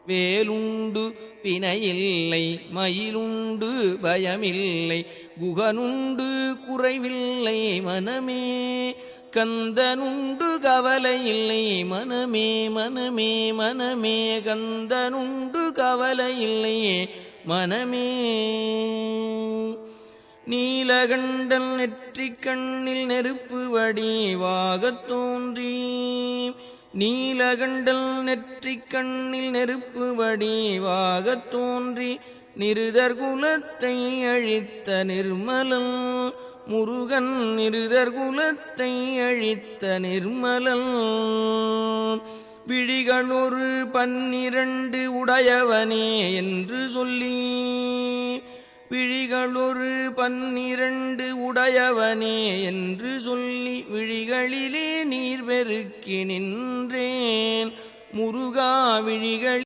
வேலுண்டு வினையில்லை மயிலுண்டு பயமில்லை குகனுண்டு குறைவில்லை மனமே கந்தனுண்டு கவலை இல்லை மனமே மனமே மனமே கந்தனுண்டு கவலை இல்லை மனமே நீலகண்டன் நெற்றிக் கண்ணில் நெருப்பு வடிவாகத் தோன்றி நீலகண்டல் நெற்றிக் கண்ணில் நெருப்பு வடிவாகத் தோன்றி நிருதர் குலத்தை அழித்த நிர்மலன் முருகன் நிருதர் குலத்தை அழித்த நிர்மலன் விழிகளொரு 12 உடையவனே என்று சொல்லி விழிகளொரு 12 உடையவனே என்று சொல்லி விழிகளிலே நீர் பெருக்கி நின்றேன் முருகா விழிகளில்